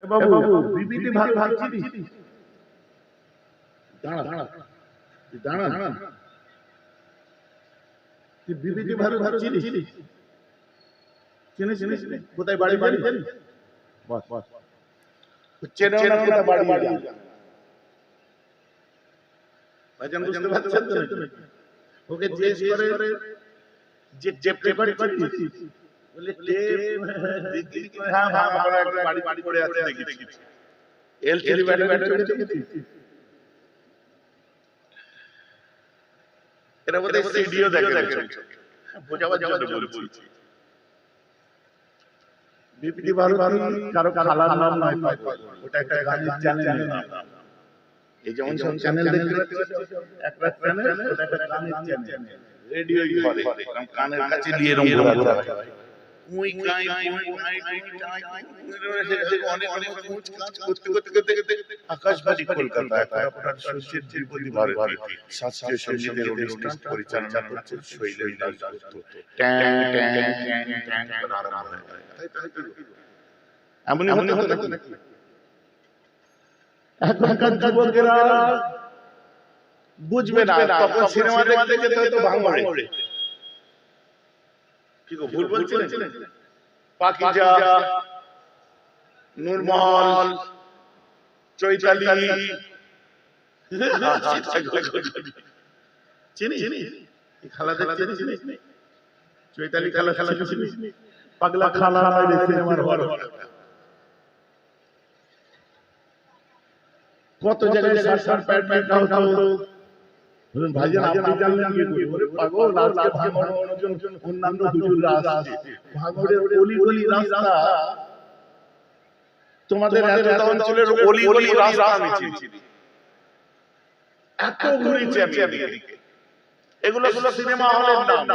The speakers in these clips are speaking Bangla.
বাবু বিবিটি ভালো ভালো চিনিস? দাঁড়া দাঁড়া দাঁড়া দাঁড়া, তুই বিবিটি ভালো ভালো চিনিস? চিনিস চিনিস? কোথায় বাড়ি বাড়ি জানিস? বাস বাস, চেনা না কোথায় বাড়ি বাড়ি ভাইজান, বুঝতে পারছেন তো? ওকে জিজ্ঞেস করে যে টেপ টেপারি চিনিস? বলে টেপ দেখি, হ্যাঁ হ্যাঁ আমরা একটা বাড়ি বাড়ি পড়ে আছে দেখি, এলসিডি ব্যাটারি দেখেছিস? এরা বোধহয় সিডিও দেখে, বোঝাবার জন্য বলছি। বিপিটি ভালো কারো খালার নাম নয়, ওটা একটা গানের চ্যানেল। এই যেমন সব চ্যানেল দেখতে পাচ্ছ, একটা চ্যানেল, ওটা একটা গানের চ্যানেল, রেডিওই করে, কানের কাছে নিয়ে এরকম ঘোরাঘুরি হয়। মুই গাই অনেক অনেক করতে আকাশবাণী কলকাতা সূর্যের ত্রিপদী ভারতী শাস্ত্রীয় সঙ্গীতের অনুষ্ঠান পরিচালনা করছেন শৈলেশ দাশগুপ্ত। ট্যাং ট্যাং ট্যাং ট্যাং করে আরম্ভ হয়। এমনই হতে হতে নাকি এখনকার যুবকেরা বুঝবে না, তখন সিনেমা দেখতে যেতে হতো ভাঙড়ে। কি গো ভুল বলছিলেন? পাকিজা, নূরমহল, চৈতালি, চিনি খালা চিনিস? চৈতালি খালা চিনিস? পাগলা খালা সিনেমার হল। কত জায়গায় সার প্যাট হতো। ভাইজান আপনি জানলেন কি করে? ওরে পাগল, আজকে ভাঙড় অন্যান্য হুজুররা আসছে, ভাঙড়ের অলি গলি রাস্তা, তোমাদের এত অঞ্চলের অলি গলি রাস্তা আমি চিনি, এত ঘুরেছি আমি এদিকে। এগুলো সিনেমা হলের নাম।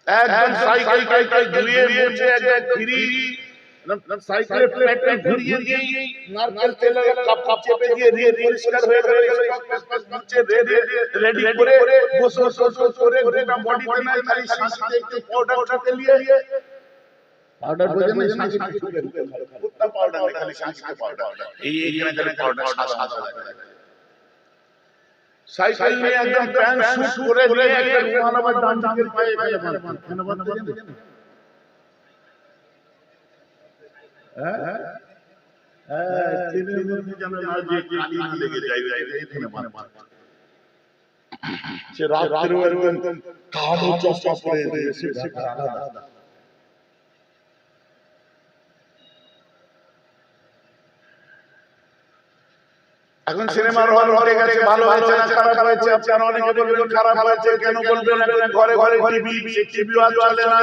একদম সাইকেল ঘুরিয়ে মুছে একদম ফ্রি, সাইকেলে পেট্রোল ঘুরিয়ে দিয়ে নারকেল তেলের কাপ চেপে দিয়ে পরিষ্কার হয়ে মুছে রেডি করে গোসল করে গোটা বডিতে না খালি শাঁসিতে একটু পাউডার ছেড়ে দিয়ে, পাউডার বোঝেন না, শাঁসিতে ছুঁড়ে কুত্তা পাউডার না, খালি শাঁসিতে পাউডার, এইখানে খালি পাউডার সাদা সাইকেল নিয়ে একদম প্যান্ট শুট করে নিয়ে একটা রুমাল আবার ডান দিকের পায়ে এখানে কেন বাঁধতে জানেন? এখন সিনেমার হল হয়ে গেছে, ভালো হয়েছে না খারাপ হয়েছে? আপনারা অনেকে বলবেন খারাপ হয়েছে, কেন বলবেন? এখন ঘরে ঘরে টিভিও চলে না,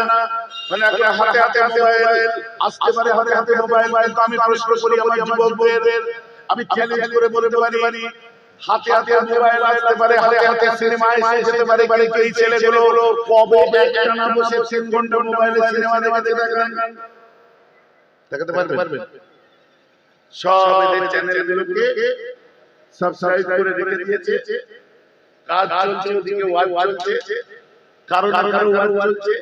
মানে এখন হাতে হাতে মোবাইল আসতে পারে, হাতে হাতে মোবাইল। কিন্তু আমি প্রশ্ন করি আমার যুবকদের, আমি চ্যালেঞ্জ করে বলতে পারি, হাতে হাতে মোবাইল আসতে পারে, হাতে হাতে সিনেমা এসে যেতে পারে, কিন্তু এই ছেলেগুলো কবে একটানা বসে 3 ঘন্টা মোবাইলে সিনেমা দেখাতে পারবেন? সব এদের চ্যানেলগুলোকে সাবস্ক্রাইব করে রেখে দিয়েছে, কাজ চলছে, ওদিকে ওয়াচ চলছে, কারো না কারো ওয়াচ চলছে,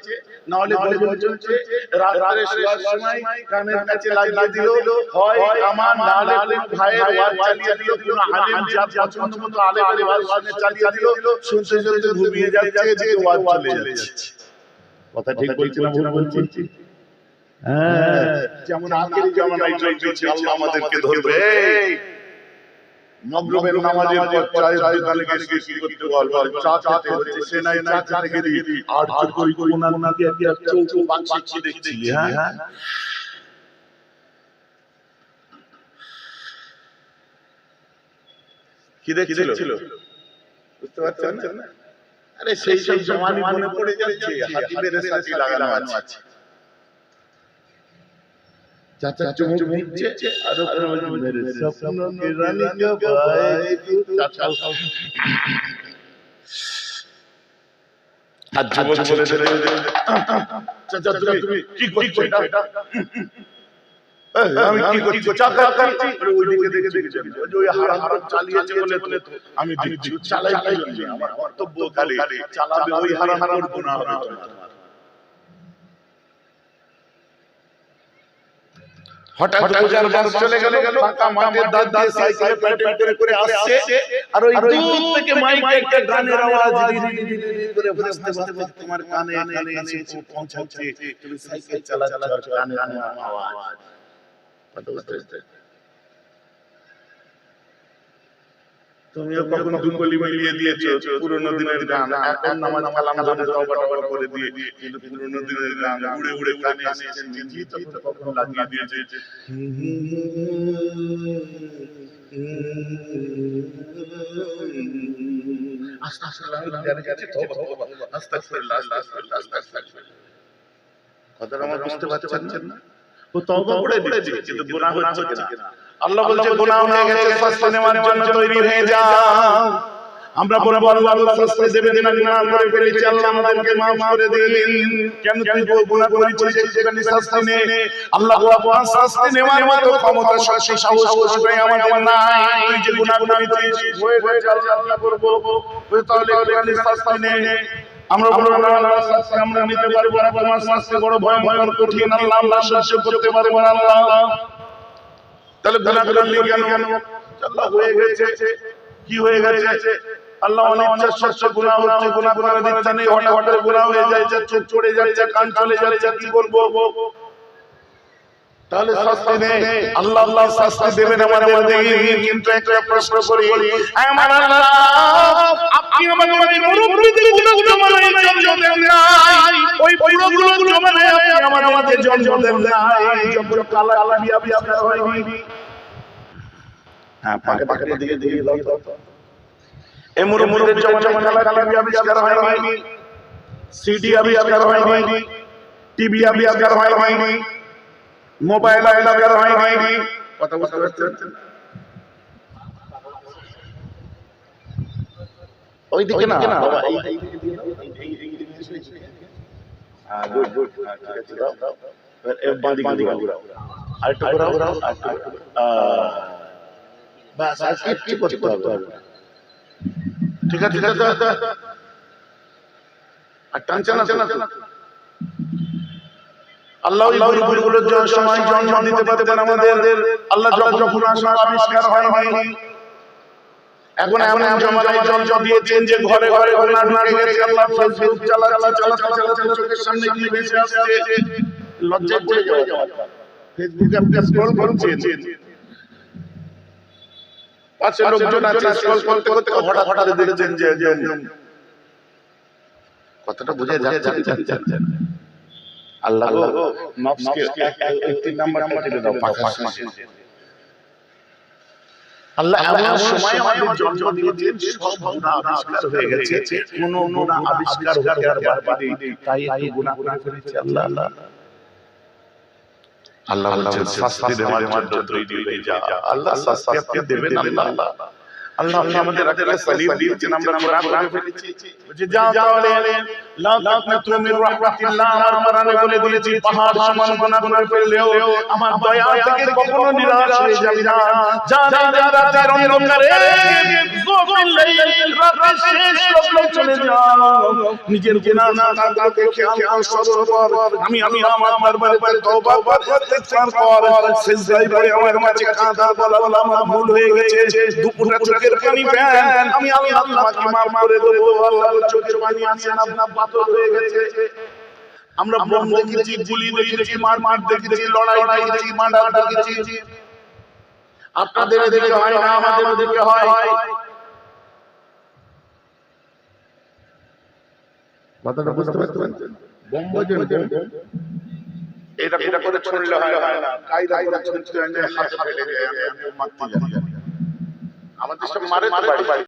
না হলে গল্প চলছে। রাতে শোয়ার সময় কানের কাছে লাগিয়ে দিল, হয় আমার, না হলে কোনো ভাইয়ের ওয়াচ চালিয়ে দিল, কোনো আলেম যার পছন্দ মতো আলেমের ওয়াচ চালিয়ে দিল, শুনতে শুনতে ঘুমিয়ে যাচ্ছে, যে ওয়াচ চলে যাচ্ছে। কথা ঠিক বলছি না ভুল বলছি? হ্যাঁ, যেমন আখেরি জামানায় চলছে, আল্লাহ আমাদেরকে ধরবে। মাগরিবের নামাজের পর চায়ের দোকানে গিয়ে কি করতে বলবো? চা খেতে হচ্ছে, সে নাই চা খেতে গিয়ে আর কই কোনার নাকি একটা চৌকো বাক্সি দেখছিলি? হ্যাঁ, কি দেখছিল? বুঝতে পারছেন না? আরে সেই সব জওয়ানি মনে পড়ে যাচ্ছে, হাতিমের সাথে লাগানো আছে। চাচা চুমুক দিচ্ছে আর মেরে স্বপ্ন কে রানী কে ভাই চাচা আজ যুবক বলে চাচা তুমি কি করছো এটা? আমি কি করছি? চাচা করছি। ওই দিকে দেখে ওই হারাম চালিয়েছে বলে তো আমি দিচ্ছি, চালাই আমার কর্তব্য, খালি চালাবে, ওই হারাম করব না হবে তোমার। হঠাৎ পূজার বাস চলে গেল, ফাঁকা মাঠের ধার দিয়ে সাইকেলে প্যাটেল করে আসছে, আর ওই দূর থেকে মাইকে একটা গানের আওয়াজ করে ভাসতে ভাসতে তোমার কানে এসে পৌঁছাচ্ছে, তুমি সাইকেল চালাচ্ছ আর কানে আওয়াজ। তুমিও কখনো দুকলি মিলিয়ে দিয়েছো পুরোনো দিনের গান, এখন নামাজ কালাম ধরে তওবা টওবা করে দিয়ে, কিন্তু পুরোনো দিনের গান উড়ে উড়ে কানে এসেছে, নিজেই তো কখনো লাগিয়ে দিয়েছে। আস্তাগফিরুল্লাহ, আস্তাগফিরুল্লাহ, কথাটা আমার বুঝতে পারছেন না? ও তওবা করে দিয়েছে, কিন্তু গুনাহ হচ্ছে কিনা? আল্লাহ বলছে গুনাহ হয়ে গেছে, শাস্তি নেওয়ার জন্য তৈরি হয়ে যাও। আমরা বলবো আল্লাহ শাস্তি দেবেন না, গুনাহ করে ফেলেছি, আল্লাহ আমাদেরকে maaf করে দিন। কেন তুই গুনাহ করেছিস সেখানে শাস্তি নে? আল্লাহ বলছে শাস্তি নেওয়ার মতো ক্ষমতা, শক্তি, সাহস কোথায় আমাদের নাই। তুই যে গুনাহ করেছিস হয়ে গেছে, আল্লাহ করব, তাহলে এখানে শাস্তি নে। আমরা বলবো না, আল্লাহ শাস্তি আমরা নিতে পারবো না, তোমার শাস্তি বড় ভয়ঙ্কর কঠিন, আল্লাহ সহ্য করতে পারবো না। আল্লাহ তাহলে গুনাহ করলি কেন? আল্লাহ হয়ে গেছে, কি হয়ে গেছে? আল্লাহ অনিচ্ছার সত্ত্বেও গুনাহ হচ্ছে, গুনাহ করার ইচ্ছা নেই, হঠাৎ গুনাহ হয়ে যাচ্ছে, চোখ চড়ে যাচ্ছে, কান চলে যাচ্ছে, কি করব? তাহলে শাস্তি নেই, আল্লাহ শাস্তি দেবেন আমাদের। কিন্তু একটা প্রশ্ন করি, আমার আল্লাহ আপনি আমাদের মুরব্বিদের গুনাহ জমানোর জন্য দেন নাই, ওই পুরোগুলো জমানে আপনি আমাদের জন্য দেন নাই, যখন কালা বিয়া আবিষ্কার হয়নি। হ্যাঁ, পাকে পাকে দিকে দিয়ে দাও তো। এই মুরব্বিদের জমানায় কালা বিয়া আবিষ্কার হয়নি, সিডি আবিষ্কার হয়নি, টিভি আবিষ্কার হয়নি, মোবাইল আবিষ্কার হয়নি। কথা বুঝতে পারছেন? ওইদিকে না বাবা, এইদিকে দিয়ে দাও, হ্যাঁ গুড গুড, ঠিক আছে দাও দাও, এর বাঁদিকে ঘোরাও, আরেকটু ঘোরাও, বাস আর কিছু করতে হবে, ঠিক আছে? আর টানছে না। আল্লাহ ওই বুলবুলের সময় জন্ম দিতে পারতেন আমাদের। আল্লাহ যখন আবিষ্কার হয়নি, এখন এমন জমানায় জন্ম দিয়েছেন যে ঘরে ঘরে গুনাহ ঢুকে গেছে। আল্লাহ ফেসবুক চালাতে চোখের সামনে কি ভেসে আসছে, লজ্জায় পড়ে যাওয়া। ফেসবুকে আপনি স্ক্রল করছেন, পাশে লোকজন আছে, স্ক্রল করতে করতে হঠাৎ দেখছেন যে কথাটা বুঝে যাচ্ছে। আল্লাহ নফসকে একটি নাম্বারটা দিলে দাও, আল্লাহ এমন সময় আমাদের জন্ম দিয়েছেন, সব গুনাহ আবিষ্কার হয়ে গেছে, কোনো গুনাহ আবিষ্কার হতে আর বাকি নেই, তাই একটু গুনাহ করে ফেলেছে। আল্লাহ বলছেন শাস্তি দেওয়ার জন্য তৈরি হয়ে যা। আল্লাহ শাস্তি আপনি দেবেন। আল্লাহ আপনি আমাদের একটা সালিম দিয়েছেন, আমরা গুনাহ করে ফেলেছি, যে যাও তাহলে লা তাকনাতু মির রাহমাতিল্লাহ, আমার কোরআনে বলে দিয়েছি পাহাড় সমান গুনাহ করে ফেললেও আমার দয়া থেকে কখনো নিরাশ হয়ে যাবে না। যারা রাতের অন্ধকারে যখন লাইল রাতের শেষ লগ্নে চলে যাও, নিজের গুনাহ নাটাকে খেয়াল কর, আমি আমার দরবারে তওবা ইস্তিগফার কর, সিজদায় পড়ে আমার মাঝে কাঁদা, বল আল্লাহ আমার ভুল হয়ে গেছে, দুপুরটা চোখের পানি ফেল, আমি আল্লাহ তোমাকে মাফ করে দেব। আল্লাহ চোখের পানি আসে না, পাথর হয়ে গেছে। আমরা বোম দেখেছি, গুলি দেখেছি, মার দেখেছি, লড়াই দেখেছি, মার্ডার দেখেছি। আপনাদের এদিকে হয় না, আমাদের ওদিকে হয়। কথাটা বুঝতে পারছেন? বোম বাজে, এটা করে ছুড়লে হয় না, কায়দা করে ছুড়তে হয়, হাতে ফেলে যায়, আমি মারতে জানি। আমাদের সব মারে তো বাড়ি।